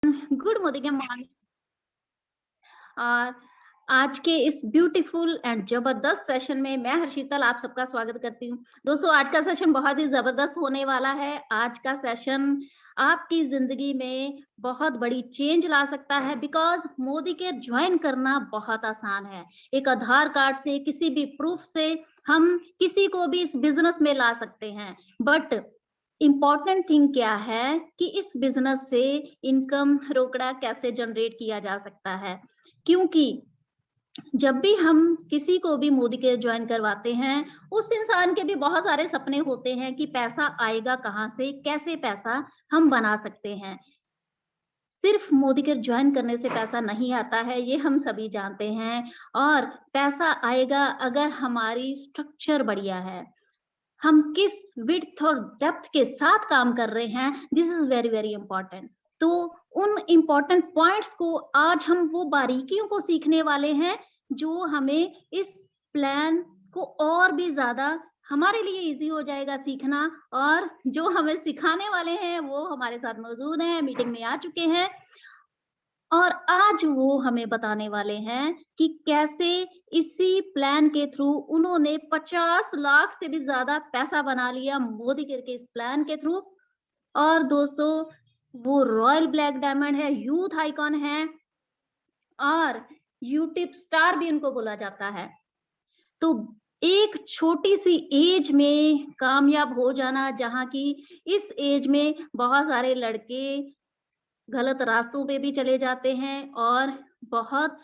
Good morning morning. आज के इस ब्यूटीफुल एंड जबरदस्त सेशन में मैं हर्षितल आप सबका स्वागत करती हूँ। दोस्तों, आज का सेशन बहुत ही जबरदस्त होने वाला है। आज का सेशन आपकी जिंदगी में बहुत बड़ी चेंज ला सकता है, बिकॉज मोदी केयर ज्वाइन करना बहुत आसान है। एक आधार कार्ड से, किसी भी प्रूफ से हम किसी को भी इस बिजनेस में ला सकते हैं। बट इम्पॉर्टेंट थिंग क्या है कि इस बिजनेस से इनकम रोकड़ा कैसे जनरेट किया जा सकता है, क्योंकि जब भी हम किसी को भी मोदी केयर ज्वाइन करवाते हैं, उस इंसान के भी बहुत सारे सपने होते हैं कि पैसा आएगा कहाँ से, कैसे पैसा हम बना सकते हैं। सिर्फ मोदी केयर ज्वाइन करने से पैसा नहीं आता है, ये हम सभी जानते हैं। और पैसा आएगा अगर हमारी स्ट्रक्चर बढ़िया है, हम किस विड्थ और डेप्थ के साथ काम कर रहे हैं, this is very very important. तो उन इम्पोर्टेंट पॉइंट्स को आज हम वो बारीकियों को सीखने वाले हैं, जो हमें इस प्लान को और भी ज्यादा हमारे लिए इजी हो जाएगा सीखना। और जो हमें सिखाने वाले हैं वो हमारे साथ मौजूद हैं, मीटिंग में आ चुके हैं, और आज वो हमें बताने वाले हैं कि कैसे इसी प्लान के थ्रू उन्होंने 50 लाख से भी ज्यादा पैसा बना लिया मोदी केयर के इस प्लान के थ्रू। और दोस्तों, वो रॉयल ब्लैक डायमंड है, यूथ आइकॉन है, और यूट्यूब स्टार भी उनको बोला जाता है। तो एक छोटी सी एज में कामयाब हो जाना, जहाँ की इस एज में बहुत सारे लड़के गलत रास्तों पे भी चले जाते हैं और बहुत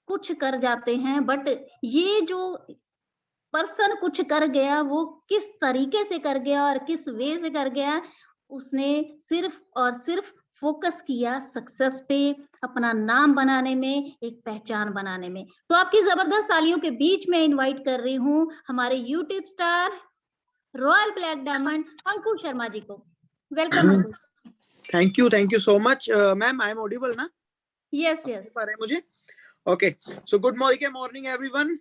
कुछ कर जाते हैं, बट ये जो पर्सन कुछ कर गया, वो किस तरीके से कर गया और किस वे से कर गया, उसने सिर्फ और सिर्फ फोकस किया सक्सेस पे, अपना नाम बनाने में, एक पहचान बनाने में। तो आपकी जबरदस्त तालियों के बीच में इनवाइट कर रही हूँ हमारे YouTube star, royal black diamond Ankur Sharma ji को। Welcome Ankur. Thank you so much ma'am. I am audible ना? Yes yes. पा रहे हैं मुझे? Okay, so good morning everyone.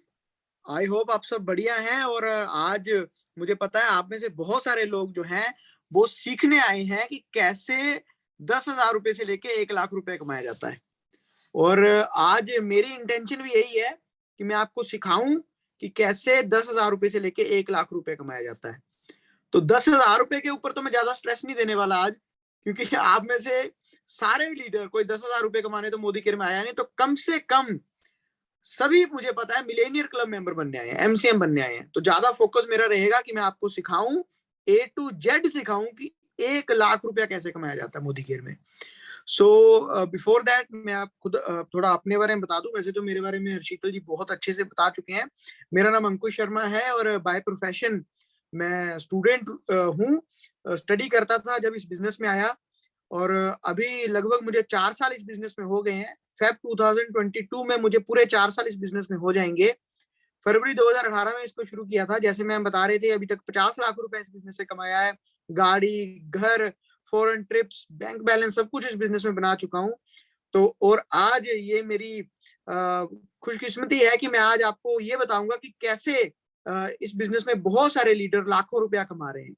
I hope आप सब बढ़िया हैं। और आज मुझे पता है आप में से बहुत सारे लोग जो हैं वो सीखने आए हैं कि कैसे 10,000 रुपए से लेके 1 लाख रुपए कमाया जाता है। और आज मेरी इंटेंशन भी यही है कि मैं आपको सिखाऊं कि कैसे 10,000 रुपए से लेके 1 लाख रुपए कमाया जाता है। तो 10,000 रुपए के ऊपर तो मैं ज्यादा स्ट्रेस नहीं देने वाला आज, क्योंकि आप में से सारे लीडर कोई 10,000 रुपए कमाने तो मोदी केयर में आया नहीं, तो कम से कम सभी मुझे पता है मिलेनियर क्लब मेंबर बनने आए हैं, एमसीएम बनने आए हैं। तो ज्यादा फोकस मेरा रहेगा कि मैं आपको सिखाऊं, A to Z सिखाऊं कि 1 लाख रुपया कैसे कमाया जाता है मोदी केयर में। सो बिफोर दैट मैं आप खुद थोड़ा अपने बारे में बता दूं। वैसे तो मेरे बारे में हर्षितल जी बहुत अच्छे से बता चुके हैं। मेरा नाम अंकुश शर्मा है और बाय प्रोफेशन मैं स्टूडेंट हूँ। स्टडी करता था जब इस बिजनेस में आया, और अभी लगभग मुझे 4 साल इस बिजनेस में हो गए हैं। फेब 2022 में मुझे पूरे 4 साल इस बिजनेस में हो जाएंगे। फरवरी 2018 में इसको शुरू किया था। जैसे मैम बता रहे थे, अभी तक 50 लाख रुपए इस बिजनेस से कमाया है। गाड़ी, घर, फॉरेन ट्रिप्स, बैंक बैलेंस सब कुछ इस बिजनेस में बना चुका हूँ। तो और आज ये मेरी खुशकिस्मती है कि मैं आज आपको ये बताऊंगा कि कैसे इस बिजनेस में बहुत सारे लीडर लाखों रुपया कमा रहे हैं।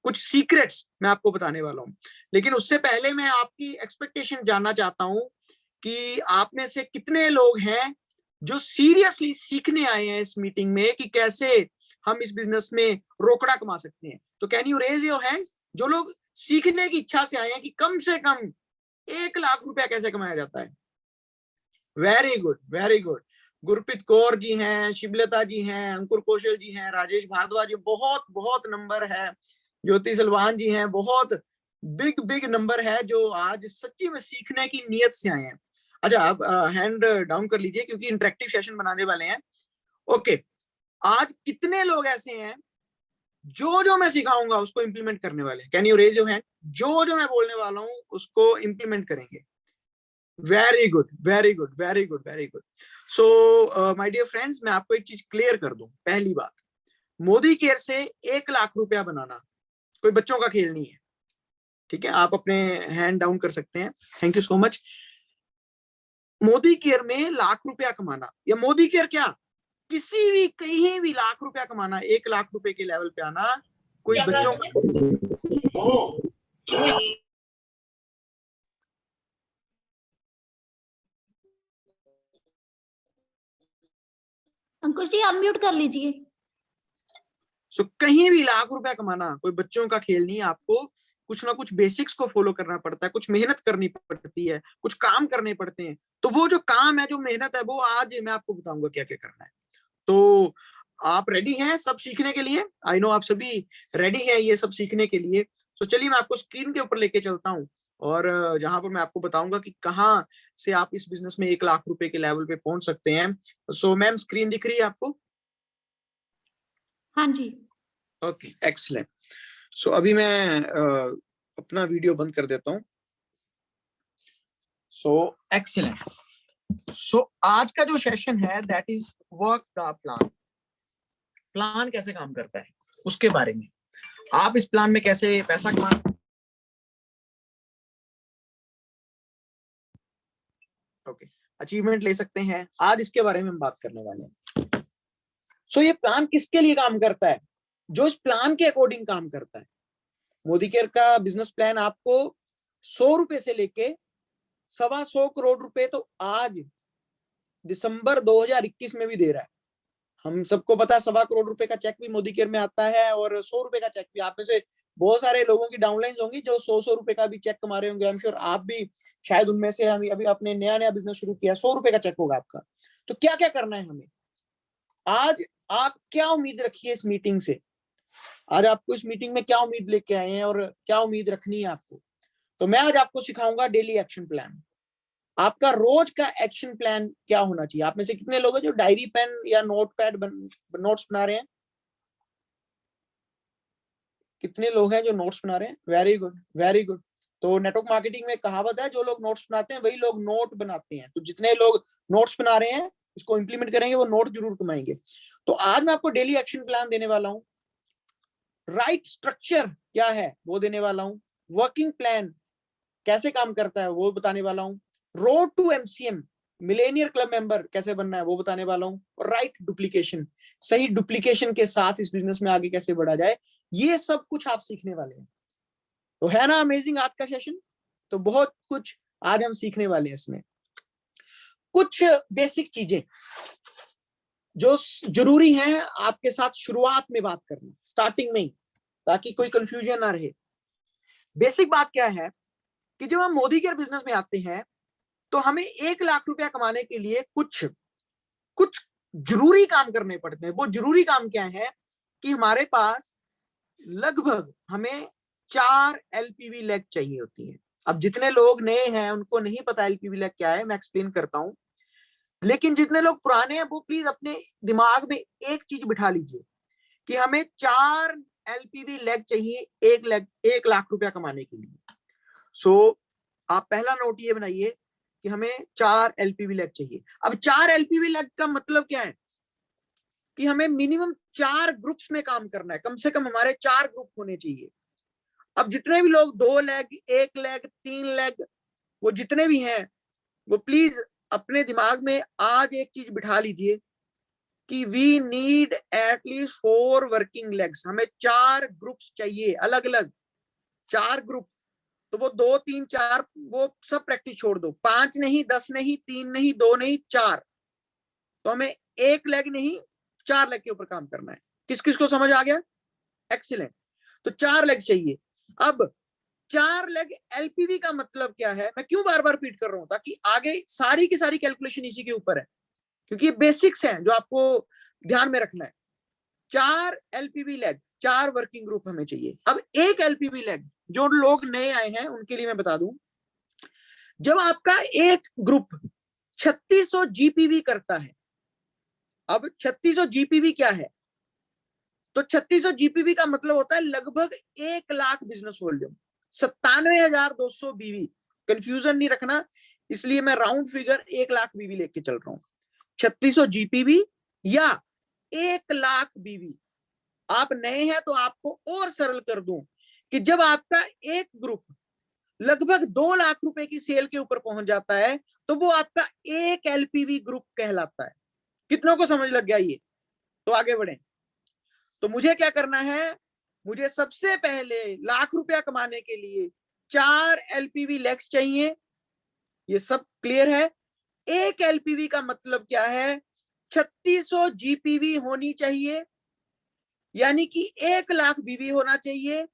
कुछ सीक्रेट्स मैं आपको बताने वाला हूँ, लेकिन उससे पहले मैं आपकी एक्सपेक्टेशन जानना चाहता हूँ कि आप में से कितने लोग हैं जो सीरियसली सीखने आए हैं इस मीटिंग में कि कैसे हम इस बिजनेस में रोकड़ा कमा सकते हैं। तो can you raise your hands जो लोग सीखने की इच्छा से आए हैं कि कम से कम 1 लाख रुपया कैसे कमाया जाता है। Very good, very good. Gurpreet Kaur ji हैं, शिवलता जी हैं, अंकुर कौशल जी हैं, राजेश भारद्वाज जी, बहुत बहुत नंबर है। ज्योति सलवान जी हैं, बहुत बिग बिग नंबर है जो आज सच्ची में सीखने की नीयत से आए हैं। अच्छा, आप हैंड डाउन कर लीजिए क्योंकि इंटरेक्टिव सेशन बनाने वाले हैं। ओके, आज कितने लोग ऐसे हैं जो जो मैं सिखाऊंगा उसको इंप्लीमेंट करने वाले हैं? Can you raise your hand जो जो मैं बोलने वाला हूं उसको इंप्लीमेंट करेंगे? Very good, very good, very good, very good. So my dear friends, मैं आपको एक चीज क्लियर कर दूं। पहली बात, मोदी केयर से 1 लाख रुपया बनाना कोई बच्चों का खेल नहीं है। ठीक है, आप अपने हैंड डाउन कर सकते हैं। Thank you so much. Modi care में लाख रुपया कमाना, या मोदी केयर क्या, किसी भी कहीं भी लाख रुपया कमाना, 1 लाख रुपए के लेवल पे आना कोई बच्चों का अंकुश जी अनम्यूट कर लीजिए। सो कहीं भी लाख रुपया कमाना कोई बच्चों का खेल नहीं है। आपको कुछ ना कुछ बेसिक्स को फॉलो करना पड़ता है, कुछ मेहनत करनी पड़ती है, कुछ काम करने पड़ते हैं। तो वो जो काम है, जो मेहनत है, वो आज मैं आपको बताऊंगा क्या क्या करना है। तो आप रेडी हैं सब सीखने के लिए? आई नो आप सभी रेडी हैं ये सब सीखने के लिए। तो चलिए मैं आपको स्क्रीन के ऊपर लेके चलता हूँ, और जहां पर मैं आपको बताऊंगा कि कहाँ से आप इस बिजनेस में 1 लाख रुपए के लेवल पे पहुंच सकते हैं। सो मैम स्क्रीन दिख रही है आपको? हाँ जी। Okay, excellent. सो अभी मैं अपना वीडियो बंद कर देता हूँ। सो एक्सीलेंट। सो आज का जो सेशन है that is work the plan. Plan कैसे काम करता है उसके बारे में, आप इस प्लान में कैसे पैसा कमा, ओके, अचीवमेंट ले सकते हैं, आज इसके बारे में हम बात करने वाले हैं। सो ये प्लान किसके लिए काम करता है? जो इस प्लान के अकॉर्डिंग काम करता है। मोदी केयर का बिजनेस प्लान आपको 100 रुपए से लेके 125 करोड़ रुपए तो आज दिसंबर 2021 में भी दे रहा है। हम सबको पता है 125 करोड़ का चेक भी मोदी केयर में आता है, और 100 रुपए का चेक भी। आप में से बहुत सारे लोगों की डाउनलाइंस होंगी जो 100 रुपए का भी चेक कमा रहे होंगे। आई एम श्योर आप भी शायद उनमें से। हम अभी अपने नया नया बिजनेस शुरू किया, 100 रुपए का चेक होगा आपका। तो क्या क्या करना है हमें आज? आप क्या उम्मीद रखिए इस मीटिंग से? आज आपको इस मीटिंग में क्या उम्मीद लेके आए हैं और क्या उम्मीद रखनी है आपको? तो मैं आज आपको सिखाऊंगा डेली एक्शन प्लान। आपका रोज का एक्शन प्लान क्या होना चाहिए? आप में से कितने लोग हैं जो डायरी पेन या नोट पैड नोट्स बना रहे हैं? कितने लोग हैं जो नोट्स बना रहे हैं? Very good, very good. तो नेटवर्क मार्केटिंग में कहावत है, जो लोग नोट्स बनाते हैं वही लोग नोट बनाते हैं। तो जितने लोग नोट्स बना रहे हैं, इसको इंप्लीमेंट करेंगे, वो नोट जरूर कमाएंगे। तो आज मैं आपको डेली एक्शन प्लान देने वाला हूँ। राइट स्ट्रक्चर क्या है वो देने वाला हूँ। वर्किंग प्लान कैसे काम करता है वो बताने वाला हूँ। Road to MCM, millionaire club member कैसे बनना है वो बताने वाला हूँ। और राइट डुप्लीकेशन, सही डुप्लीकेशन के साथ इस बिजनेस में आगे कैसे बढ़ा जाए, ये सब कुछ आप सीखने वाले हैं। तो है ना अमेजिंग आज का सेशन? तो बहुत कुछ आज हम सीखने वाले हैं इसमें। कुछ बेसिक चीजें जो जरूरी है आपके साथ शुरुआत में बात करना, स्टार्टिंग में ही, ताकि कोई कंफ्यूजन ना रहे। बेसिक बात क्या है कि जब हम मोदी केयर बिजनेस में आते हैं तो हमें 1 लाख रुपया कमाने के लिए कुछ कुछ जरूरी काम करने पड़ते हैं। वो जरूरी काम क्या है कि हमारे पास लगभग हमें 4 एलपीवी लेग चाहिए होती है। अब जितने लोग नए हैं उनको नहीं पता एलपीवी लेग क्या है, मैं एक्सप्लेन करता हूं। लेकिन जितने लोग पुराने हैं वो प्लीज अपने दिमाग में एक चीज बिठा लीजिए कि हमें 4 एलपीवी लेग चाहिए 1 लाख रुपया कमाने के लिए। सो आप पहला नोट ये बनाइए कि हमें 4 एलपीवी लेग चाहिए। अब 4 एलपीवी लेग का मतलब क्या है कि हमें मिनिमम 4 ग्रुप्स में काम करना है। कम से कम हमारे 4 ग्रुप होने चाहिए। अब जितने भी लोग 2 लेग, 1 लेग, 3 लेग, वो जितने भी हैं, वो प्लीज अपने दिमाग में आज एक चीज बिठा लीजिए कि we need at least 4 working legs. हमें 4 ग्रुप्स चाहिए, अलग अलग 4 ग्रुप। तो वो 2, 3, 4 वो सब प्रैक्टिस छोड़ दो। 5 नहीं, 10 नहीं, 3 नहीं, 2 नहीं, 4। तो हमें 1 लेग नहीं, 4 लेग के ऊपर काम करना है। किस किस को समझ आ गया? एक्सीलेंट। तो 4 लेग चाहिए। अब 4 लेग एलपीवी का मतलब क्या है, मैं क्यों बार बार रिपीट कर रहा हूं, ताकि आगे सारी की सारी कैलकुलेशन इसी के ऊपर है, क्योंकि ये बेसिक्स हैं जो आपको ध्यान में रखना है। 4 एलपीवी लेग, 4 वर्किंग ग्रुप हमें चाहिए। अब एक एलपीवी लेग, जो लोग नए आए हैं उनके लिए मैं बता दूं, जब आपका एक ग्रुप 3600 जीपीवी करता है। अब 3600 जीपीवी क्या है? तो 3600 जीपीवी का मतलब होता है लगभग 1 लाख बिजनेस वॉल्यूम, 97,200 बीवी। कंफ्यूजन नहीं रखना, इसलिए मैं राउंड फिगर 1 लाख बीवी लेके चल रहा हूं। 3600 जीपीवी या 1 लाख बीवी। आप नए हैं तो आपको और सरल कर दूं कि जब आपका एक ग्रुप लगभग 2 लाख रुपए की सेल के ऊपर पहुंच जाता है तो वो आपका एक एलपीवी ग्रुप कहलाता है। कितनों को समझ लग गया ये? तो आगे बढ़े। तो मुझे क्या करना है, मुझे सबसे पहले लाख रुपया कमाने के लिए 4 एलपीवी लेग्स चाहिए। ये सब क्लियर है? एक एलपीवी का मतलब क्या है? 3600 जीपीवी होनी चाहिए, यानी कि 1 लाख बीवी होना चाहिए।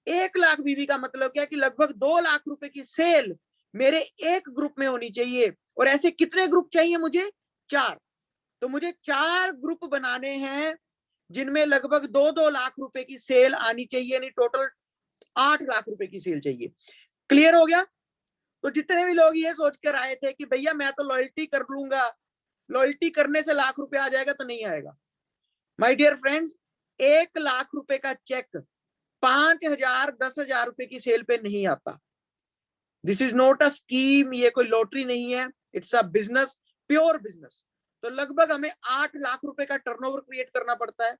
1 लाख बीवी का मतलब क्या कि लगभग 2 लाख रुपए की सेल मेरे एक ग्रुप में होनी चाहिए। और ऐसे कितने ग्रुप चाहिए मुझे? 4। तो मुझे 4 ग्रुप बनाने हैं जिनमें लगभग 2-2 लाख रुपए की सेल आनी चाहिए, यानी टोटल 8 लाख रुपए की सेल चाहिए। क्लियर हो गया? तो जितने भी लोग ये सोच कर आए थे कि भैया मैं तो लॉयल्टी कर लूंगा, लॉयल्टी करने से लाख रुपए आ जाएगा, तो नहीं आएगा। माय डियर फ्रेंड्स, 1 लाख रुपए का चेक 5,000 10,000 रुपए की सेल पे नहीं आता। This is not a scheme, ये कोई लॉटरी नहीं है, it's a business, pure business. तो लगभग हमें 8 लाख रुपए का टर्नओवर क्रिएट करना पड़ता है,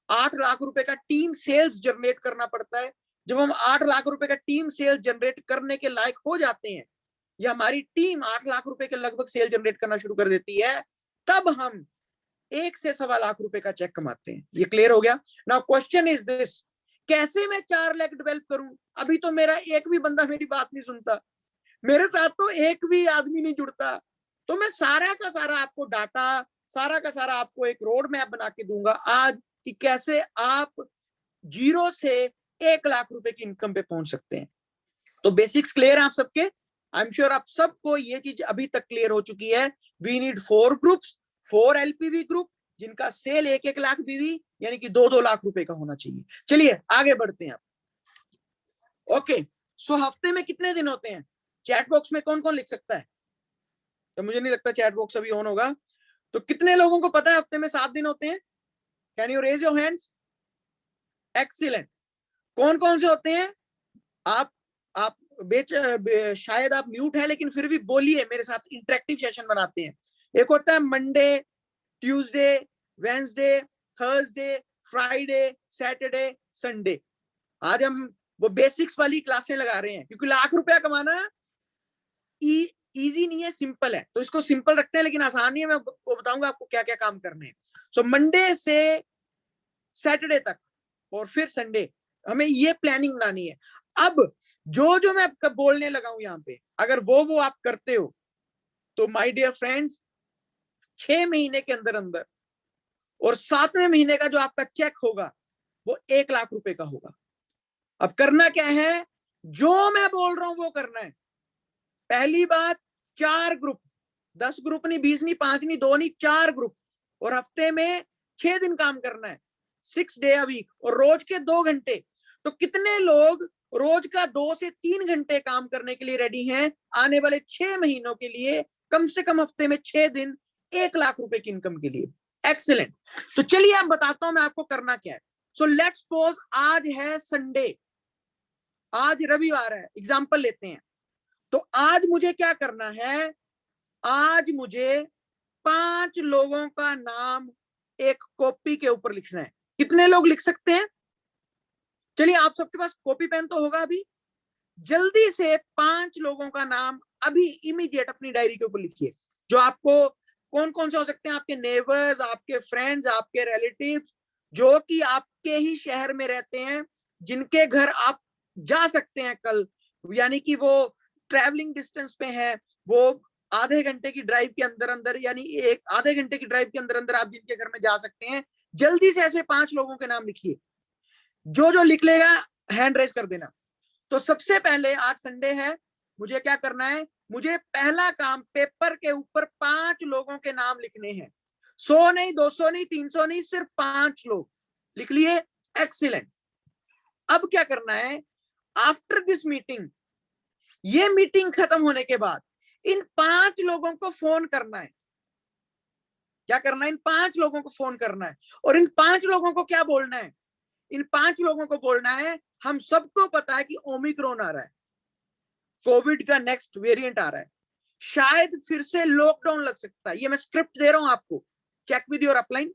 8 लाख रुपए का टीम सेल्स जनरेट करना पड़ता है। जब हम 8 लाख रुपए का टीम सेल्स जनरेट करने के लायक हो जाते हैं, या हमारी टीम 8 लाख रुपए के लगभग सेल जनरेट करना शुरू कर देती है, तब हम 1 से 1.25 लाख रुपए का चेक कमाते हैं। ये क्लियर हो गया? नाउ क्वेश्चन इज दिस, कैसे मैं 4 लाख डेवलप करूं? अभी तो मेरा एक भी बंदा मेरी बात नहीं सुनता, मेरे साथ तो एक भी आदमी नहीं जुड़ता। तो मैं सारा का सारा आपको डाटा, सारा का सारा आपको एक रोड मैप बना के दूंगा आज, कि कैसे आप 0 से 1 लाख रुपए की इनकम पे पहुंच सकते हैं। तो बेसिक्स क्लियर है आप सबके? आई एम श्योर आप सबको ये चीज अभी तक क्लियर हो चुकी है। वी नीड 4 ग्रुप्स, 4 एलपीवी ग्रुप, जिनका सेल 1-1 लाख बीवी, यानी कि 2-2 लाख रुपए का होना चाहिए। चलिए आगे बढ़ते हैं। ओके, सो हफ्ते में कितने दिन होते हैं? चैट बॉक्स में कौन कौन लिख सकता है? तो मुझे नहीं लगता चैट बॉक्स अभी ऑन होगा। तो कितने लोगों को पता है हफ्ते में 7 दिन होते हैं? Can you raise your hands? Excellent. कौन कौन से होते हैं? आप शायद आप म्यूट है, लेकिन फिर भी बोलिए मेरे साथ, इंटरेक्टिव सेशन बनाते हैं। एक होता है Monday, Tuesday, Wednesday, Thursday, Friday, Saturday, Sunday. आज हम वो बेसिक्स वाली क्लासें लगा रहे हैं, क्योंकि लाख रुपया कमाना इजी नहीं है, सिंपल है। तो इसको सिंपल रखते हैं, लेकिन आसान नहीं है। मैं वो बताऊंगा आपको क्या क्या काम करने हैं। सो मंडे से सैटरडे तक और फिर संडे, हमें ये प्लानिंग बनानी है। अब जो जो मैं बोलने लगा हूं यहाँ पे, अगर वो आप करते हो, तो माय डियर फ्रेंड्स, 6 महीने के अंदर अंदर और 7वें महीने का जो आपका चेक होगा वो 1 लाख रुपए का होगा। अब करना क्या है? जो मैं बोल रहा हूं वो करना है। पहली बात, 4 ग्रुप, 10 ग्रुप नहीं, 20 नहीं, 5 नहीं, 2 नहीं, 4 ग्रुप, और हफ्ते में 6 दिन काम करना है, 6 डे अ वीक, और रोज के 2 घंटे। तो कितने लोग रोज का 2 से 3 घंटे काम करने के लिए रेडी हैं आने वाले 6 महीनों के लिए, कम से कम हफ्ते में 6 दिन, 1 लाख रुपए की इनकम के लिए? एक्सीलेंट। तो चलिए अब बताता हूं मैं आपको करना क्या है। सो लेट्स सपोज आज है संडे, आज रविवार है, एग्जांपल लेते हैं। तो आज मुझे क्या करना है? आज मुझे 5 लोगों का नाम एक कॉपी के ऊपर लिखना है। कितने लोग लिख सकते हैं? चलिए, आप सबके पास कॉपी पेन तो होगा अभी। जल्दी से 5 लोगों का नाम अभी इमीडिएट अपनी डायरी के ऊपर लिखिए, जो आपको, कौन कौन से हो सकते हैं? आपके नेबर्स, आपके फ्रेंड्स, आपके रिलेटिव्स, जो कि आपके ही शहर में रहते हैं, जिनके घर आप जा सकते हैं कल, यानी कि वो ट्रैवलिंग डिस्टेंस पे है, वो आधे घंटे की ड्राइव के अंदर अंदर, यानी एक आधे घंटे की ड्राइव के अंदर अंदर आप जिनके घर में जा सकते हैं। जल्दी से ऐसे 5 लोगों के नाम लिखिए। जो लिख लेगा हैंड रेज कर देना। तो सबसे पहले, आज संडे है, मुझे क्या करना है? मुझे पहला काम, पेपर के ऊपर 5 लोगों के नाम लिखने हैं। 100 नहीं, 200 नहीं, 300 नहीं, सिर्फ 5 लोग लिख लिए। एक्सीलेंट। अब क्या करना है? आफ्टर दिस मीटिंग, ये मीटिंग खत्म होने के बाद इन 5 लोगों को फोन करना है। क्या करना है? इन 5 लोगों को फोन करना है। और इन 5 लोगों को क्या बोलना है? इन 5 लोगों को बोलना है, हम सबको पता है कि ओमिक्रॉन आ रहा है, कोविड का नेक्स्ट वेरिएंट आ रहा है, शायद फिर से लॉकडाउन लग सकता है। ये मैं स्क्रिप्ट दे रहा हूं आपको, चेक विद योर अपलाइन।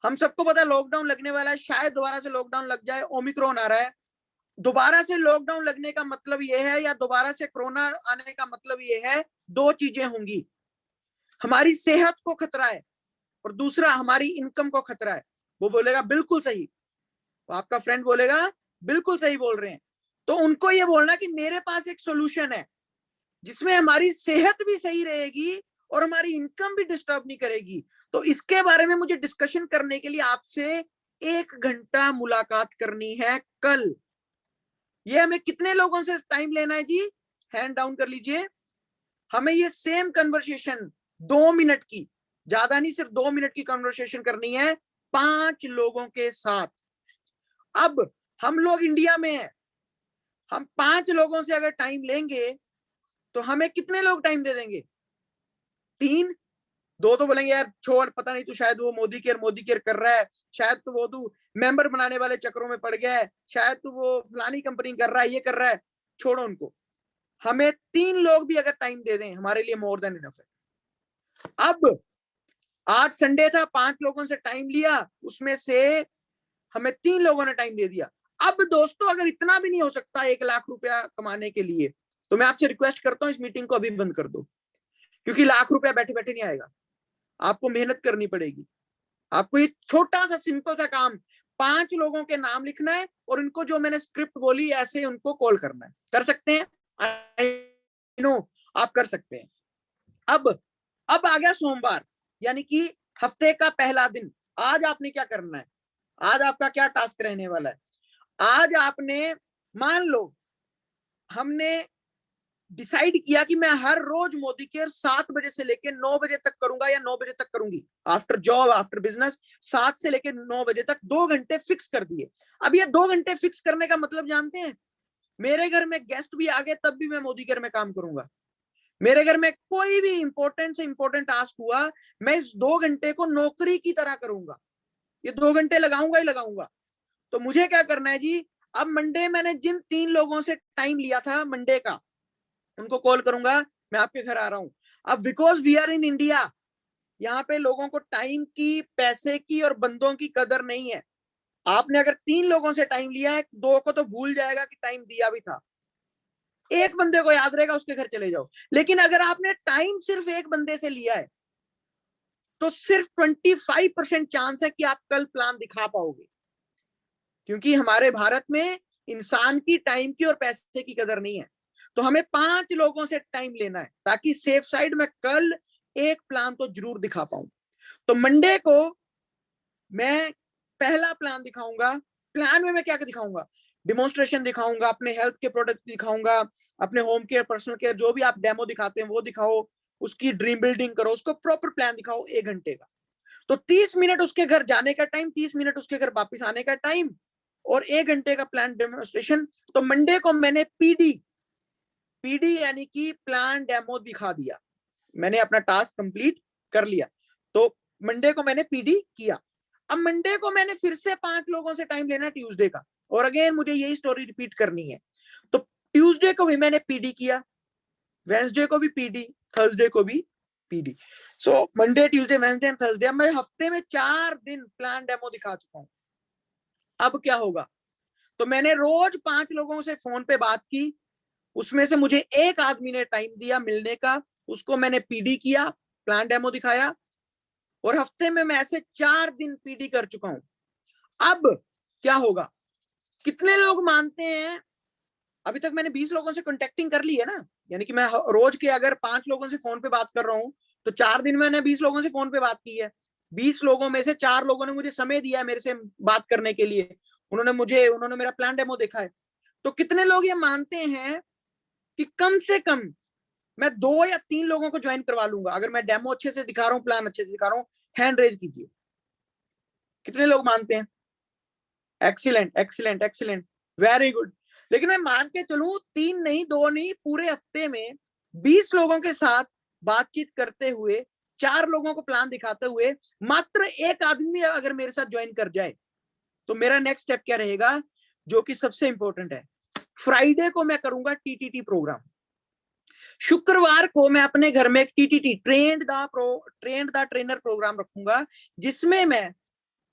हम सबको पता है लॉकडाउन लगने वाला है, शायद दोबारा से लॉकडाउन लग जाए, ओमिक्रॉन आ रहा है। दोबारा से लॉकडाउन लगने का मतलब ये है, या दोबारा से कोरोना आने का मतलब ये है, 2 चीजें होंगी। हमारी सेहत को खतरा है, और दूसरा हमारी इनकम को खतरा है। वो बोलेगा बिल्कुल सही, तो आपका फ्रेंड बोलेगा बिल्कुल सही बोल रहे हैं। तो उनको ये बोलना कि मेरे पास एक सोल्यूशन है, जिसमें हमारी सेहत भी सही रहेगी और हमारी इनकम भी डिस्टर्ब नहीं करेगी। तो इसके बारे में मुझे डिस्कशन करने के लिए आपसे 1 घंटा मुलाकात करनी है कल। ये हमें कितने लोगों से टाइम लेना है जी? हैंड डाउन कर लीजिए। हमें ये सेम कन्वर्सेशन 2 मिनट की, ज्यादा नहीं, सिर्फ 2 मिनट की कन्वर्सेशन करनी है 5 लोगों के साथ। अब हम लोग इंडिया में हैं, हम 5 लोगों से अगर टाइम लेंगे तो हमें कितने लोग टाइम दे देंगे? 3। 2 तो बोलेंगे यार छोड़, पता नहीं, तू शायद वो मोदी केयर कर रहा है, शायद तो वो तू मेंबर बनाने वाले चक्करों में पड़ गया है, शायद तू वो फलानी कंपनी कर रहा है, ये कर रहा है, छोड़ो उनको। हमें 3 लोग भी अगर टाइम दे दें हमारे लिए मोर देन इनफ है। अब आज संडे था, 5 लोगों से टाइम लिया, उसमें से हमें 3 लोगों ने टाइम दे दिया। अब दोस्तों अगर इतना भी नहीं हो सकता 1 लाख रुपया कमाने के लिए, तो मैं आपसे रिक्वेस्ट करता हूं इस मीटिंग को अभी बंद कर दो, क्योंकि लाख रुपया बैठे बैठे नहीं आएगा, आपको मेहनत करनी पड़ेगी। आपको ये छोटा सा सिंपल सा काम, 5 लोगों के नाम लिखना है और इनको जो मैंने स्क्रिप्ट बोली ऐसे उनको कॉल करना है। कर सकते हैं? आई नो आप कर सकते हैं। अब आ गया सोमवार, यानी कि हफ्ते का पहला दिन। आज आपने क्या करना है? आज आपका क्या टास्क रहने वाला है? आज आपने, मान लो हमने डिसाइड किया कि मैं हर रोज मोदी केयर 7 बजे से लेकर 9 बजे तक करूंगा या 9 बजे तक करूंगी, आफ्टर जॉब आफ्टर बिजनेस 7 से लेकर 9 बजे तक 2 घंटे फिक्स कर दिए। अब ये 2 घंटे फिक्स करने का मतलब जानते हैं? मेरे घर में गेस्ट भी आ गए तब भी मैं मोदी केयर में काम करूंगा। मेरे घर में कोई भी इंपॉर्टेंट से इंपॉर्टेंट टास्क हुआ, मैं इस 2 घंटे को नौकरी की तरह करूंगा, ये 2 घंटे लगाऊंगा ही लगाऊंगा। तो मुझे क्या करना है जी? अब मंडे मैंने जिन 3 लोगों से टाइम लिया था मंडे का, उनको कॉल करूंगा, मैं आपके घर आ रहा हूं। अब because we are in India, यहाँ पे लोगों को टाइम की, पैसे की और बंदों की कदर नहीं है। आपने अगर 3 लोगों से टाइम लिया है, 2 को तो भूल जाएगा कि टाइम दिया भी था, एक बंदे को याद रहेगा, उसके घर चले जाओ। लेकिन अगर आपने टाइम सिर्फ एक बंदे से लिया है तो सिर्फ 25% चांस है कि आप कल प्लान दिखा पाओगे, क्योंकि हमारे भारत में इंसान की टाइम की और पैसे की कदर नहीं है। तो हमें 5 लोगों से टाइम लेना है ताकि सेफ साइड में कल एक प्लान तो जरूर दिखा पाऊं। तो मंडे को मैं पहला प्लान दिखाऊंगा। प्लान में मैं क्या दिखाऊंगा? डिमोन्स्ट्रेशन दिखाऊंगा, अपने हेल्थ के प्रोडक्ट दिखाऊंगा, अपने होम केयर, पर्सनल केयर, जो भी आप डेमो दिखाते हैं वो दिखाओ, उसकी ड्रीम बिल्डिंग करो, उसको प्रॉपर प्लान दिखाओ 1 घंटे का। तो 30 मिनट उसके घर जाने का टाइम, 30 मिनट उसके घर वापस आने का टाइम और 1 घंटे का प्लान डेमोन्स्ट्रेशन। तो मंडे को मैंने पीडी यानी कि प्लान डेमो दिखा दिया, मैंने अपना टास्क कंप्लीट कर लिया। तो मंडे को मैंने पीडी किया। अब मंडे को मैंने फिर से 5 लोगों से टाइम लेना ट्यूसडे का, और अगेन मुझे यही स्टोरी रिपीट करनी है। तो ट्यूसडे को भी मैंने पीडी किया, वेंसडे को भी पीडी, थर्सडे को भी PD. So Monday, Tuesday, Wednesday and Thursday, मैं हफ्ते में 4 दिन प्लान डेमो दिखा चुका हूं। अब क्या होगा? तो मैंने रोज 5 लोगों से फोन पे बात की, उसमें से मुझे एक आदमी ने टाइम दिया मिलने का, उसको मैंने पीडी किया, प्लान डेमो दिखाया, और हफ्ते में मैं ऐसे 4 दिन पीडी कर चुका हूं। अब क्या होगा? कितने लोग मानते हैं? अभी तक मैंने 20 लोगों से कॉन्टेक्टिंग कर ली है ना, यानी कि मैं रोज के अगर 5 लोगों से फोन पे बात कर रहा हूं तो 4 दिन में मैंने 20 लोगों से फोन पे बात की है। 20 लोगों में से 4 लोगों ने मुझे समय दिया है मेरे से बात करने के लिए, उन्होंने मेरा प्लान डेमो देखा है। तो कितने लोग ये मानते हैं कि कम से कम मैं 2 या 3 लोगों को ज्वाइन करवा लूंगा अगर मैं डेमो अच्छे से दिखा रहा हूं, प्लान अच्छे से दिखा रहा हूं? हैंड रेज कीजिए, कितने लोग मानते हैं? Excellent excellent excellent, very good. लेकिन मैं मान के चलूं 3 नहीं, 2 नहीं, पूरे हफ्ते में 20 लोगों के साथ बातचीत करते हुए, 4 लोगों को प्लान दिखाते हुए, मात्र एक आदमी अगर मेरे साथ ज्वाइन कर जाए तो मेरा नेक्स्ट स्टेप क्या रहेगा, जो कि सबसे इंपॉर्टेंट है? फ्राइडे को मैं करूंगा टीटीटी प्रोग्राम। शुक्रवार को मैं अपने घर में एक TTT, trained the trainer program रखूंगा, जिसमें मैं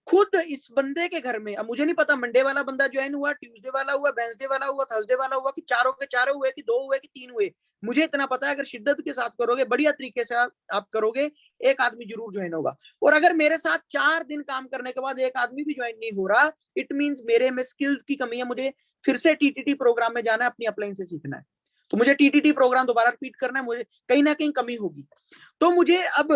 खुद इस बंदे के घर में, अब मुझे नहीं पता मंडे वाला बंदा ज्वाइन हुआ, ट्यूसडे वाला हुआ, वेंसडे वाला हुआ, थर्सडे वाला हुआ, कि चारों के चारों हुए, कि 2 हुए, कि 3 हुए, मुझे इतना पता है अगर शिद्दत के साथ करोगे, बढ़िया तरीके से आप करोगे, एक आदमी जरूर ज्वाइन होगा। और अगर मेरे साथ 4 दिन काम करने के बाद एक आदमी भी ज्वाइन नहीं हो रहा, इट मींस मेरे में स्किल्स की कमी है, मुझे फिर से टीटीटी प्रोग्राम में जाना है, अपनी अपलाइन से सीखना है। तो मुझे टीटीटी प्रोग्राम दोबारा रिपीट करना है, मुझे कहीं ना कहीं कमी होगी। तो मुझे अब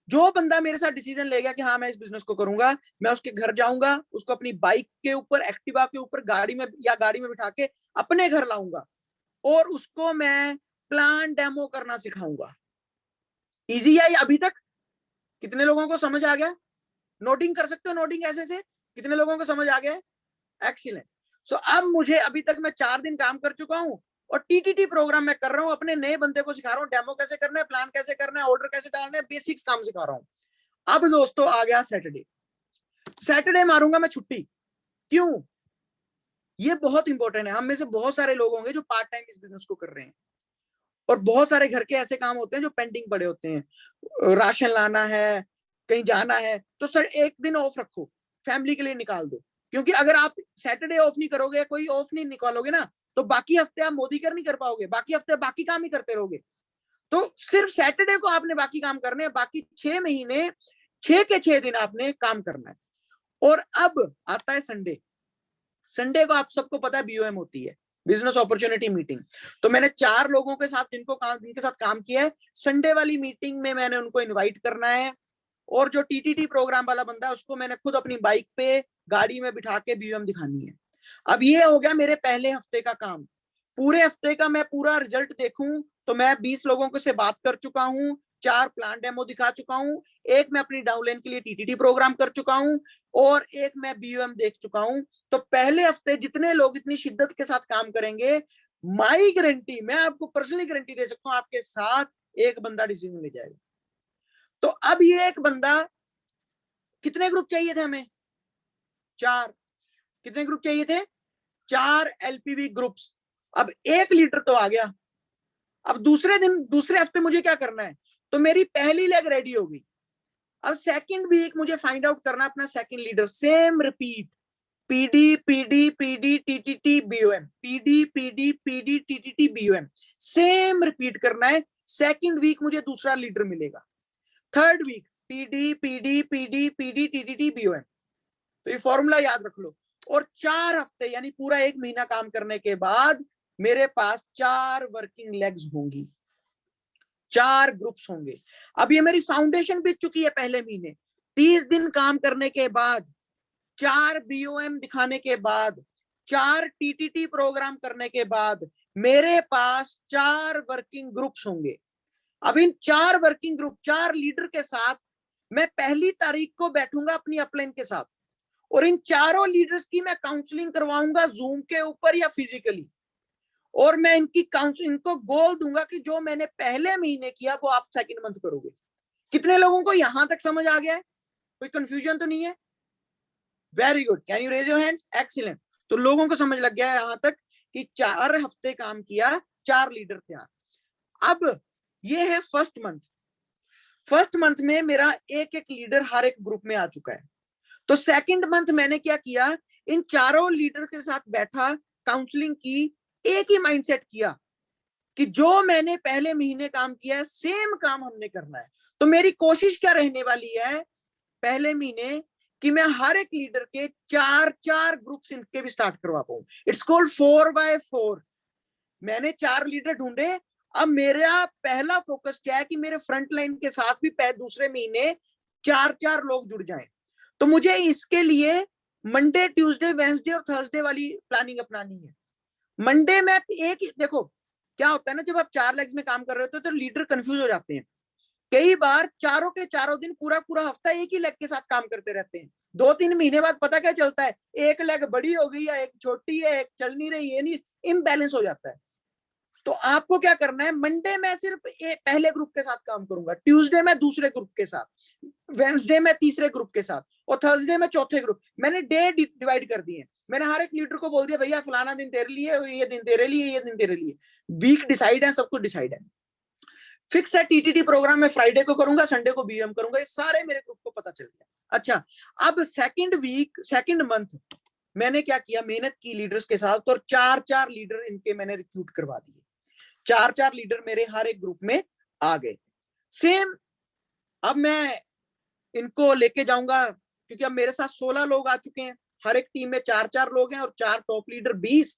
जो बंदा मेरे साथ डिसीजन ले गया कि हाँ मैं इस बिजनेस को करूंगा, मैं उसके घर जाऊंगा, उसको अपनी बाइक के ऊपर, एक्टिवा के ऊपर, गाड़ी में बिठा के अपने घर लाऊंगा और उसको मैं प्लान डेमो करना सिखाऊंगा। इजी है अभी तक? कितने लोगों को समझ आ गया? नोटिंग कर सकते हो, नोटिंग ऐसे से कितने लोगों को समझ आ गया? एक्सीलेंट। सो अब मुझे अभी तक मैं 4 दिन काम कर चुका हूं और टीटीटी प्रोग्राम मैं कर रहा हूं, अपने नए बंदे को सिखा रहा हूं डेमो कैसे करना है, प्लान कैसे करना है, ऑर्डर कैसे डालना है, बेसिक्स काम सिखा रहा हूं। अब दोस्तों आ गया सैटरडे। सैटरडे मारूंगा मैं छुट्टी। क्यों? ये बहुत इंपॉर्टेंट है। हम में से बहुत सारे लोग होंगे जो पार्ट टाइम इस बिजनेस को कर रहे हैं और बहुत सारे घर के ऐसे काम होते हैं जो पेंडिंग पड़े होते हैं, राशन लाना है, कहीं जाना है, तो सर एक दिन ऑफ रखो, फैमिली के लिए निकाल दो। क्योंकि अगर आप सैटरडे ऑफ नहीं करोगे, कोई ऑफ नहीं निकालोगे ना, तो बाकी हफ्ते आप मोदी कर नहीं कर पाओगे, बाकी हफ्ते बाकी काम ही करते रहोगे। तो सिर्फ सैटरडे को आपने बाकी काम करने हैं, बाकी 6 महीने 6 के 6 दिन आपने काम करना है। और अब आता है संडे। संडे को आप सबको पता है बीओएम होती है, बिजनेस अपॉर्चुनिटी मीटिंग। तो मैंने 4 लोगों के साथ जिनके साथ काम किया है, संडे वाली मीटिंग में मैंने उनको इनवाइट करना है और जो टीटीटी प्रोग्राम वाला बंदा है उसको मैंने खुद अपनी बाइक पे गाड़ी में बिठा के बीओएम दिखानी है। अब ये हो गया मेरे पहले हफ्ते का काम। पूरे हफ्ते का मैं पूरा रिजल्ट देखूं तो मैं 20 लोगों से बात कर चुका हूं, 4 प्लान डेमो दिखा चुका हूं, एक मैं अपनी डाउनलाइन के लिए टीटीटी प्रोग्राम कर चुका हूं और एक मैं बीओएम देख चुका हूं। तो पहले हफ्ते जितने लोग इतनी शिद्दत के साथ काम करेंगे, माई गारंटी, मैं आपको पर्सनली गारंटी दे सकता हूं, आपके साथ एक बंदा डिसीजन ले जाएगा। तो अब ये एक बंदा, कितने ग्रुप चाहिए थे हमें? 4। कितने ग्रुप चाहिए थे? 4 एलपीवी ग्रुप्स। अब एक लीडर तो आ गया। अब दूसरे हफ्ते मुझे क्या करना है? तो मेरी पहली लेग रेडी हो गई। अब सेकंड वीक मुझे फाइंड आउट करना अपना second leader. Same repeat, PD PD PD TTT BOM, PD PD PD TTT BOM, same repeat करना है। सेकंड वीक मुझे दूसरा लीडर मिलेगा। Third week PD PD PD PD TTT BOM. तो ये फॉर्मूला याद रख लो। और 4 हफ्ते यानी पूरा 1 महीना काम करने के बाद मेरे पास 4 वर्किंग लेग्स होंगी, 4 ग्रुप्स होंगे। अब ये मेरी फाउंडेशन बिक चुकी है पहले महीने। 30 दिन काम करने के बाद, 4 बीओएम दिखाने के बाद, 4 टीटीटी प्रोग्राम करने के बाद मेरे पास 4 वर्किंग ग्रुप्स होंगे। अब इन 4 वर्किंग ग्रुप, 4 लीडर के साथ मैं पहली तारीख को बैठूंगा अपनी अपलाइन के साथ और इन चारों लीडर्स की मैं काउंसलिंग करवाऊंगा जूम के ऊपर या फिजिकली। और मैं इनको गोल दूंगा कि जो मैंने पहले महीने किया वो आप सेकंड मंथ करोगे। कितने लोगों को यहां तक समझ आ गया है? कोई कंफ्यूजन तो नहीं है? Very good, can you raise your hands? Excellent. तो लोगों को समझ लग गया है यहां तक कि 4 हफ्ते काम किया, 4 लीडर थे। अब ये है फर्स्ट मंथ। फर्स्ट मंथ में मेरा एक एक लीडर हर एक ग्रुप में आ चुका है। तो सेकंड मंथ मैंने क्या किया, इन चारों लीडर के साथ बैठा, काउंसलिंग की, एक ही माइंडसेट किया कि जो मैंने पहले महीने काम किया है सेम काम हमने करना है। तो मेरी कोशिश क्या रहने वाली है पहले महीने, कि मैं हर एक लीडर के 4 ग्रुप्स इनके भी स्टार्ट करवा पाऊं। It's called 4x4। मैंने 4 लीडर ढूंढे। अब मेरा पहला फोकस क्या है कि मेरे फ्रंट लाइन के साथ भी दूसरे महीने 4 लोग जुड़ जाएं। तो मुझे इसके लिए मंडे, ट्यूसडे, वेडनेसडे और थर्सडे वाली प्लानिंग अपनानी है। मंडे में देखो क्या होता है ना, जब आप 4 लेग्स में काम कर रहे होते हो तो लीडर कंफ्यूज हो जाते हैं। कई बार चारों के चारों दिन पूरा पूरा हफ्ता एक ही लेग के साथ काम करते रहते हैं। 2-3 महीने बाद पता क्या चलता है, एक लेग बड़ी हो गई है, एक छोटी है, एक चल नहीं रही है, नहीं, इम्बैलेंस हो जाता है। तो आपको क्या करना है, मंडे में सिर्फ पहले ग्रुप के साथ काम करूंगा, ट्यूसडे में दूसरे ग्रुप के साथ, वेडनेसडे में तीसरे ग्रुप के साथ और थर्सडे में चौथे ग्रुप। मैंने डे डिवाइड कर दिए। मैंने हर एक लीडर को बोल दिया भैया फलाना दिन तेरे लिए, ये दिन तेरे लिए, ये दिन तेरे लिए। वीक डिसाइड है, सब कुछ डिसाइड है, फिक्स है। टीटीटी प्रोग्राम मैं फ्राइडे को करूंगा, संडे को बीएम करूंगा। ये सारे मेरे ग्रुप को पता चल गया। अच्छा, अब सेकंड मंथ मैंने क्या किया, मेहनत की लीडर्स के साथ और 4 लीडर इनके मैंने रिक्रूट करवा दिए। 4 लीडर मेरे हर एक ग्रुप में आ गए सेम। अब मैं इनको लेके जाऊंगा क्योंकि अब मेरे साथ 16 लोग आ चुके हैं, हर एक टीम में 4 लोग हैं और 4 टॉप लीडर 20।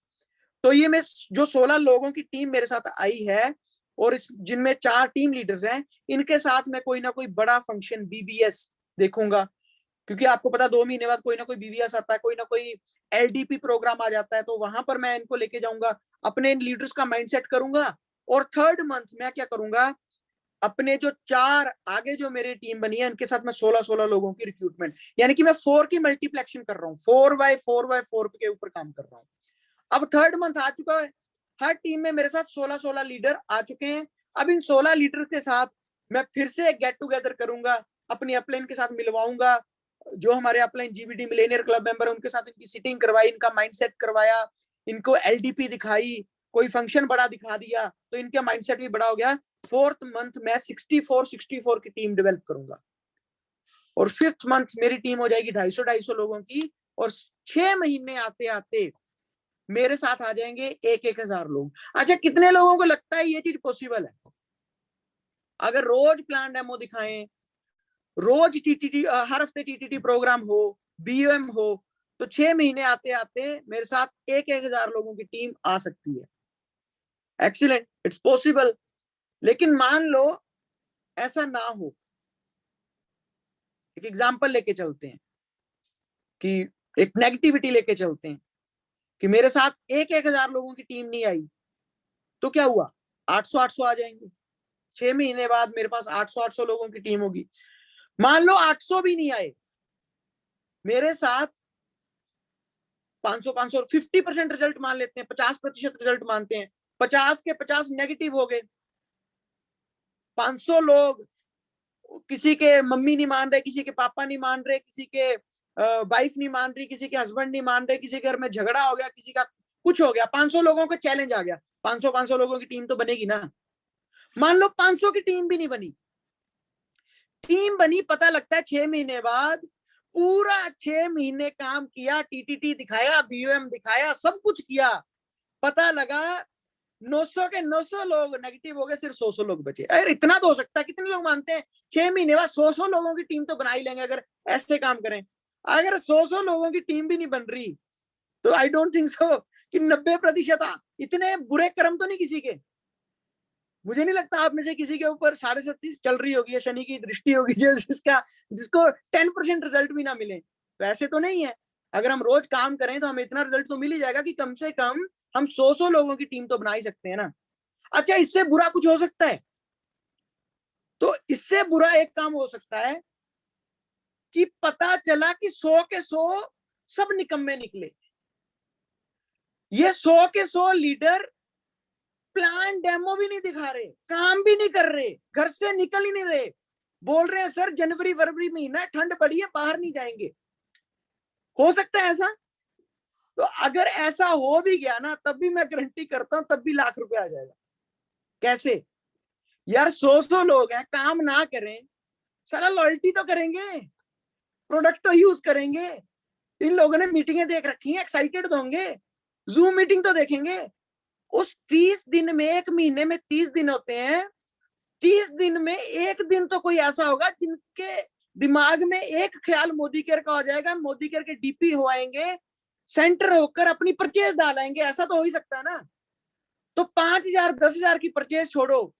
तो ये मैं जो 16 लोगों की टीम मेरे साथ आई है और इस जिनमें 4 टीम लीडर्स हैं, इनके साथ मैं कोई ना कोई बड़ा फंक्शन बीबीएस देखूंगा, क्योंकि आपको पता 2 महीने बाद कोई ना कोई बीबीएस आता है, कोई ना कोई एलडीपी प्रोग्राम आ जाता है, तो वहां पर मैं इनको लेके जाऊंगा, अपने लीडर्स का माइंडसेट करूंगा। और 3rd मंथ मैं क्या करूंगा, अपने जो 4 आगे जो मेरी टीम बनी है उनके साथ मैं 16 लोगों की रिक्रूटमेंट, यानी कि मैं 4 की मल्टीप्लेक्शन कर रहा हूँ, 4x4x4 के ऊपर काम कर रहा हूँ। अब 3rd मंथ आ चुका है, हर टीम में मेरे साथ 16 लीडर आ चुके हैं। अब इन 16 लीडर के साथ मैं फिर से एक गेट टुगेदर करूंगा, अपनी अपलाइन के साथ मिलवाऊंगा, जो हमारे upline GBD Millionaire club member, उनके साथ इनकी सीटिंग करवाई, इनका माइंडसेट करवाया, इनको एलडीपी दिखाई, कोई फंक्शन बड़ा दिखा दिया, तो इनका माइंडसेट भी बड़ा हो गया। 4th मंथ मैं 64 की टीम डेवलप करूंगा और 5th मंथ मेरी टीम हो जाएगी 250 लोगों की, और 6 महीने आते आते मेरे साथ आ जाएंगे 1,000 लोग। अच्छा, कितने लोगों को लगता है ये चीज पॉसिबल है? अगर रोज प्लान डेमो दिखाएं, रोज टीटीटी, हर हफ्ते टीटीटी प्रोग्राम हो, बीओएम हो, तो 6 महीने आते आते मेरे साथ 1,000 लोगों की टीम आ सकती है। Excellent, it's possible. लेकिन मान लो ऐसा ना हो, एक एग्जांपल लेके चलते हैं, कि एक नेगेटिविटी लेके चलते हैं कि मेरे साथ 1,000 लोगों की टीम नहीं आई, तो क्या हुआ, 800 आ जाएंगे। 6 महीने बाद मेरे पास 800 लोगों की टीम होगी। मान लो 800 भी नहीं आए, मेरे साथ 500 50% रिजल्ट मान लेते हैं, 50% रिजल्ट मानते हैं, 50 के 50 नेगेटिव हो गए। 500 लोग, किसी के मम्मी नहीं मान रहे, किसी के पापा नहीं मान रहे, किसी के वाइफ नहीं मान रही, किसी के हस्बैंड नहीं मान रहे, किसी के घर में झगड़ा हो गया, किसी का कुछ हो गया, 500 लोगों का चैलेंज आ गया, 500 लोगों की टीम तो बनेगी ना। मान लो 500 की टीम भी नहीं बनी, टीम बनी, पता लगता है 6 महीने बाद, पूरा 6 महीने काम किया, टीटीटी दिखाया, बीओएम दिखाया, सब कुछ किया, पता लगा 900 के 900 लोग नेगेटिव हो गए, सिर्फ 100 लोग बचे। अरे इतना तो हो सकता है, कितने लोग मानते हैं 6 महीने बाद 100 लोगों की टीम तो बना ही लेंगे अगर ऐसे काम करें। अगर 100 लोगों की टीम भी नहीं बन रही, तो आई डोंट थिंक सो कि 90%, इतने बुरे कर्म तो नहीं किसी के। मुझे नहीं लगता आप में से किसी के ऊपर 7.5 चल रही होगी या शनि की दृष्टि होगी जिसको 10% रिजल्ट भी ना मिले, तो ऐसे तो नहीं है। अगर हम रोज काम करें तो हमें इतना रिजल्ट तो मिल ही जाएगा कि कम से कम हम 100 लोगों की टीम तो बना ही सकते हैं ना। अच्छा, इससे बुरा कुछ हो सकता है? तो इससे बुरा एक काम हो सकता है कि पता चला कि 100 के 100 सब निकम्मे निकले। ये 100 के 100 लीडर प्लान डेमो भी नहीं दिखा रहे, काम भी नहीं कर रहे, घर से निकल ही नहीं रहे, बोल रहे हैं सर जनवरी फरवरी महीना ठंड पड़ी है, बाहर नहीं जाएंगे। हो सकता है ऐसा? तो अगर ऐसा हो भी गया ना, तब भी मैं गारंटी करता हूं तब भी लाख रुपए आ जाएगा। कैसे यार, 100 लोग हैं, काम ना करें, साला लॉयल्टी तो करेंगे, प्रोडक्ट तो यूज करेंगे, इन लोगों ने मीटिंगें देख रखी हैं, एक्साइटेड तो होंगे, जूम मीटिंग तो देखेंगे। उस 30 दिन में, एक महीने में 30 दिन होते हैं, 30 दिन में एक दिन तो कोई ऐसा होगा जिनके दिमाग में एक ख्याल मोदी केयर का हो जाएगा, मोदी केयर के डीपी हो आएंगे, सेंटर होकर अपनी परचेज डालेंगे। ऐसा तो हो ही सकता है ना। तो 5,000 10,000 की परचेज छोड़ो,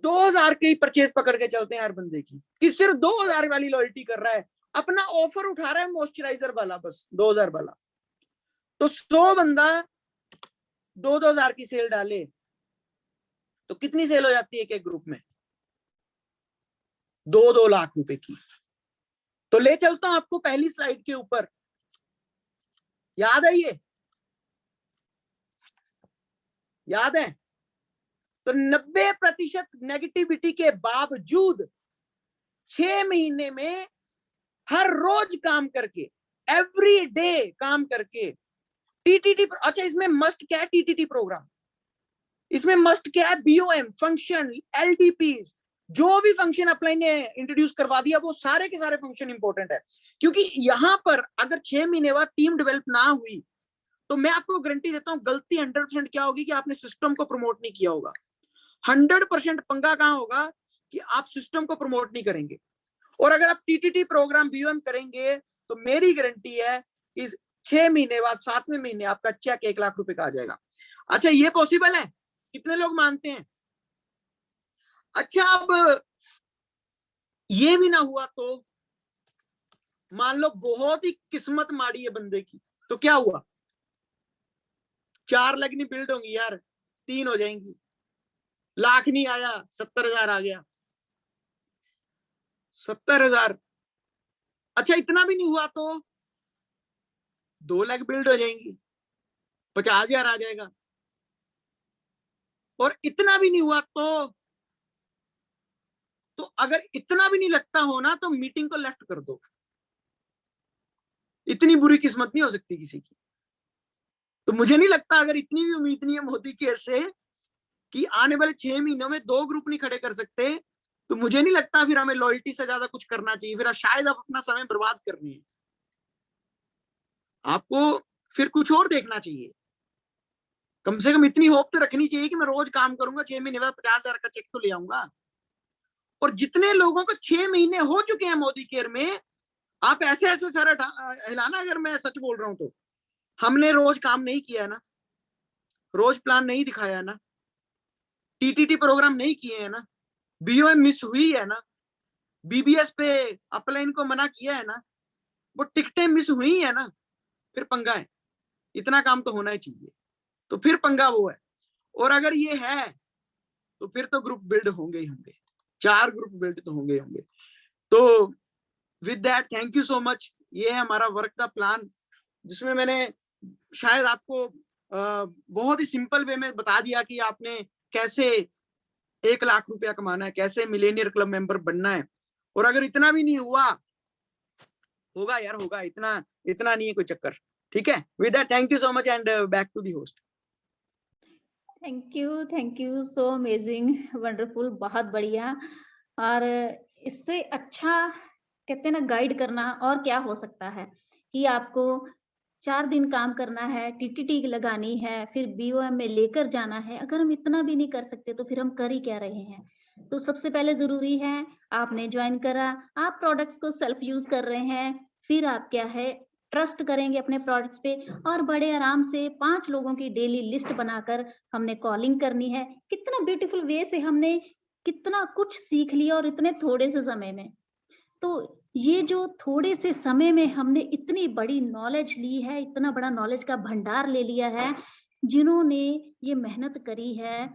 2,000 की परचेज पकड़ के चलते हैं हर बंदे की, कि सिर्फ 2,000 वाली लॉयल्टी कर रहा है, अपना ऑफर उठा रहा है मॉइस्चराइजर वाला, बस 2,000 वाला। तो 100 बंदा 2,000 की सेल डाले तो कितनी सेल हो जाती है एक ग्रुप में? 2 लाख रुपए की। तो ले चलता हूं आपको पहली स्लाइड के ऊपर, याद है ये? याद है? तो 90% नेगेटिविटी के बावजूद 6 महीने में हर रोज काम करके, एवरी डे काम करके, टीटीटी। अच्छा, इसमें मस्ट क्या है? TTT programme. इसमें मस्ट क्या है? बीओएम फंक्शन, एलडीपीज, जो भी फंक्शन अपलाइन ने इंट्रोड्यूस करवा दिया वो सारे के सारे फंक्शन इंपॉर्टेंट है। क्योंकि यहां पर अगर 6 महीने बाद टीम डेवलप ना हुई, तो मैं आपको गारंटी देता हूं गलती 100% क्या होगी कि आपने सिस्टम को प्रमोट नहीं किया होगा। 100% पंगा कहां होगा कि आप सिस्टम को प्रमोट नहीं करेंगे। और अगर आप टीटीटी प्रोग्राम बीओएम करेंगे तो मेरी गारंटी है कि 6 महीने बाद 7वें महीने आपका चेक 1 लाख रुपए का आ जाएगा। अच्छा, ये पॉसिबल है? कितने लोग मानते हैं? अच्छा, अब ये भी ना हुआ तो मान लो बहुत ही किस्मत माड़ी है बंदे की, तो क्या हुआ? 4 लाख नहीं बिल्ड होंगी यार, 3 हो जाएंगी। लाख नहीं आया, 70,000 आ गया, 70,000। अच्छा, इतना भी नहीं हुआ तो 2 लाख बिल्ड हो जाएंगी, 50,000 आ जाएगा। और इतना भी नहीं हुआ तो अगर इतना भी नहीं लगता हो ना, तो मीटिंग को लेफ्ट कर दो। इतनी बुरी किस्मत नहीं हो सकती किसी की। तो मुझे नहीं लगता, अगर इतनी भी उम्मीद नहीं है मोदी केयर से कि आने वाले 6 महीनों में 2 ग्रुप नहीं खड़े कर सकते, तो मुझे नहीं लगता फिर हमें लॉयल्टी से ज्यादा कुछ करना चाहिए। फिर शायद आप अपना समय बर्बाद करनी है, आपको फिर कुछ और देखना चाहिए। कम से कम इतनी होप तो रखनी चाहिए कि मैं रोज काम करूंगा, 6 महीने बाद 50,000 का चेक तो ले आऊंगा। और जितने लोगों को 6 महीने हो चुके हैं मोदी केयर में, आप ऐसे ऐसे सर हिलाना, अगर मैं सच बोल रहा हूं तो हमने रोज काम नहीं किया है ना, रोज प्लान नहीं दिखाया है ना, टीटीटी प्रोग्राम नहीं किए हैं ना, बीओएम मिस हुई है ना, बीबीएस पे अपलाइन को मना किया है ना, वो टिकटें मिस हुई है ना, फिर पंगा है। इतना काम तो होना ही चाहिए, तो फिर पंगा वो है। और अगर ये है तो फिर तो ग्रुप बिल्ड होंगे ही होंगे, 4 ग्रुप बिल्ड तो होंगे ही होंगे। तो with that, thank you so much. ये है हमारा वर्क का प्लान, जिसमें मैंने शायद आपको बहुत ही सिंपल वे में बता दिया कि आपने कैसे 1 लाख रुपया कमाना है, कैसे मिलेनियर क्लब मेंबर बनना है। और अगर इतना भी नहीं हुआ, होगा यार, होगा, इतना इतना नहीं है कोई चक्कर। ठीक है, with that thank you so much and back to the host. Thank you so amazing, wonderful, बहुत बढ़िया। और इससे अच्छा कहते हैं ना गाइड करना और क्या हो सकता है कि आपको 4 दिन काम करना है, टीटीटी लगानी है, फिर बीओएम में लेकर जाना है। अगर हम इतना भी नहीं कर सकते तो फिर हम कर ही क्या रहे हैं? तो सबसे पहले ज़रूरी है, आपने जॉइन करा, आप प्रोडक्ट्स को सेल्फ यूज़ कर रहे हैं, फिर आप क्या है ट्रस्ट करेंगे अपने प्रोडक्ट्स पे और बड़े आराम से 5 लोगों की डेली लिस्ट बनाकर हमने कॉलिंग करनी है। कितना ब्यूटीफुल वे से हमने कितना कुछ सीख लिया और इतने थोड़े से समय में। तो ये जो थोड़े से समय में हमने इतनी बड़ी नॉलेज ली है, इतना बड़ा नॉलेज का भंडार ले लिया है, जिन्होंने ये मेहनत करी है,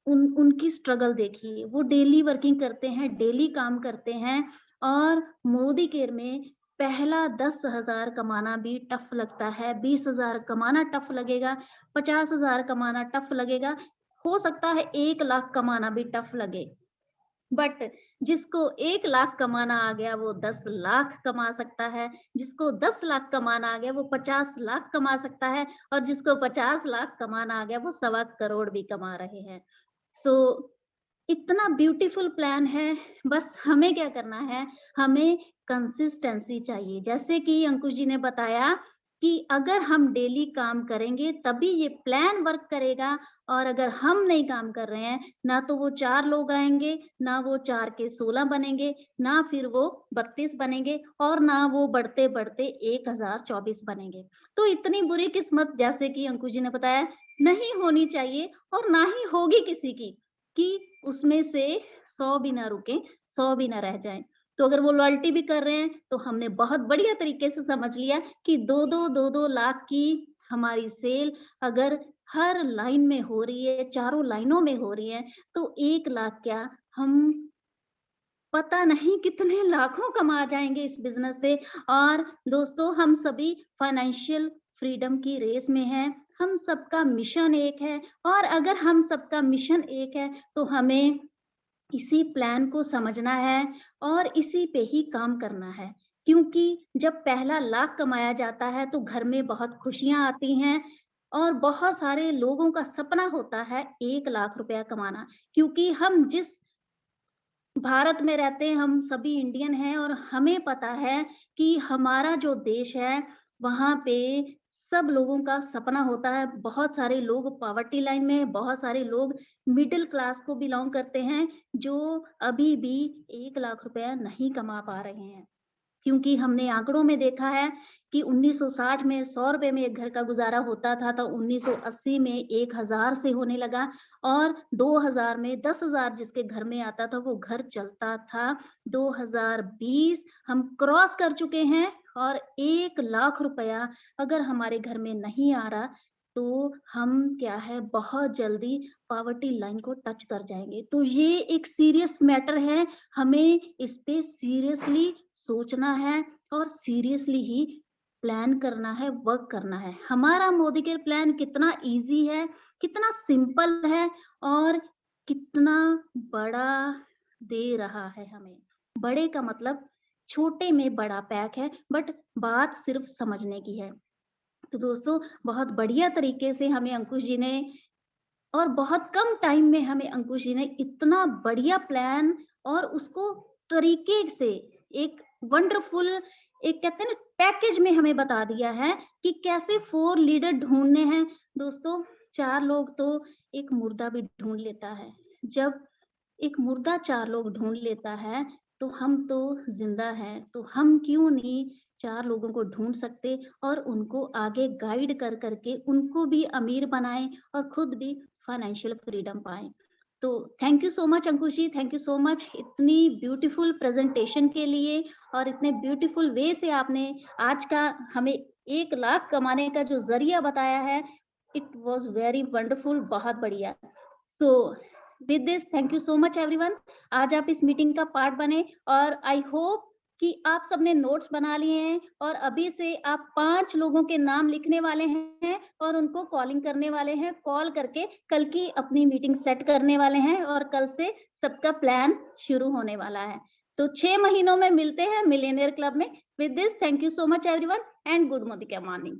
उनकी स्ट्रगल देखिए। वो डेली वर्किंग करते हैं, डेली काम करते हैं और मोदी केयर में पहला 10,000 कमाना भी टफ लगता है, 20,000 कमाना टफ लगेगा, 50,000 कमाना टफ लगेगा, हो सकता है 1 लाख कमाना भी टफ लगे। बट जिसको 1 लाख कमाना आ गया वो 10 लाख कमा सकता है, जिसको 10 लाख कमाना आ गया वो 50 लाख कमा सकता है और जिसको 50 लाख कमाना आ गया वो 1.25 करोड़ भी कमा रहे हैं। सो इतना ब्यूटीफुल प्लान है, बस हमें क्या करना है, हमें कंसिस्टेंसी चाहिए। जैसे कि अंकुश जी ने बताया कि अगर हम डेली काम करेंगे तभी ये प्लान वर्क करेगा और अगर हम नहीं काम कर रहे हैं, ना तो वो 4 लोग आएँगे, ना वो 4 के 16 बनेंगे, ना फिर वो 32 बनेंगे और ना वो बढ़ते-बढ़ते 1024 बनेंगे। तो इतनी बुरी किस्मत जैसे कि अंकुश जी ने बताया, नहीं होनी चाहिए और ना ही होगी किसी की। कि उसमें से 100 भी ना रुकें, 100 भी ना रह जाएँ। तो अगर वो लॉयल्टी भी कर रहे हैं, तो हमने बहुत बढ़िया तरीके से समझ लिया कि 2-2 लाख की हमारी सेल अगर हर लाइन में हो रही है, चारों लाइनों में हो रही है, तो 1 लाख क्या हम पता नहीं कितने लाखों कमा जाएँगे इस बिज़नेस से। और दोस्तों, हम सभी फाइनेंशियल फ्रीडम की रेस में हैं। हम सबका मिशन एक है और अगर हम सबका मिशन एक है, तो हमें इसी प्लान को समझना है और इसी पे ही काम करना है। क्योंकि जब पहला लाख कमाया जाता है, तो घर में बहुत खुशियाँ आती हैं और बहुत सारे लोगों का सपना होता है 1 लाख रुपया कमाना। क्योंकि हम जिस भारत में रहते हैं, हम सभी इंडियन हैं और हमें पता है कि हमारा जो देश है, वहाँ पे सब लोगों का सपना होता है। बहुत सारे लोग पॉवर्टी लाइन में हैं, बहुत सारे लोग मिडल क्लास को बिलॉन्ग करते हैं, जो अभी भी 1 लाख रुपया नहीं कमा पा रहे हैं। क्योंकि हमने आंकड़ों में देखा है कि 1960 में 100 रुपए में एक घर का गुजारा होता था, तो 1980 में 1000 से होने लगा और 2000 में 10,000 जिसके घर में आता था वो घर चलता था। 2020 हम क्रॉस कर चुके हैं और 1 लाख रुपया अगर हमारे घर में नहीं आ रहा तो हम क्या है बहुत जल्दी पॉवर्टी लाइन को टच कर जाएंगे। तो ये एक सीरियस मैटर है, हमें इस पे सीरियसली सोचना है और सीरियसली ही प्लान करना है, वर्क करना है। हमारा मोदी केयर प्लान कितना इजी है, कितना सिंपल है और कितना बड़ा दे रहा है हमें। बड़े का मतलब छोटे में बड़ा पैक है, बट बात सिर्फ समझने की है। तो दोस्तों बहुत बढ़िया तरीके से हमें अंकुश जी ने और बहुत कम टाइम में हमें अंकुश जी ने इतना बढ़िया प्लान और उसको तरीके से एक वंडरफुल एक कहते हैं ना पैकेज में हमें बता दिया है कि कैसे 4 लीडर ढूंढने हैं। दोस्तों 4 लोग तो एक मुर्दा भी ढूंढ लेता है। जब एक मुर्दा 4 लोग ढूंढ लेता है तो हम तो जिंदा हैं, तो हम क्यों नहीं 4 लोगों को ढूंढ सकते और उनको आगे गाइड कर करके उनको भी अमीर बनाएं और खुद भी फाइनेंशियल फ्रीडम पाएं। तो thank you so much Ankush ji, thank you so much इतनी ब्यूटीफुल प्रेजेंटेशन के लिए और इतने ब्यूटीफुल वे से आपने आज का हमें 1 लाख कमाने का जो जरिया बताया है। इट वाज वेरी वंडरफुल, बहुत बढ़िया। So with this thank you so much everyone. आज आप इस मीटिंग का पार्ट बने और आई होप कि आप सबने नोट्स बना लिए हैं और अभी से आप 5 लोगों के नाम लिखने वाले हैं और उनको कॉलिंग करने वाले हैं, कॉल करके कल की अपनी मीटिंग सेट करने वाले हैं और कल से सबका प्लान शुरू होने वाला है। तो 6 महीनों में मिलते हैं मिलियनेयर क्लब में। With this thank you so much everyone and good morning.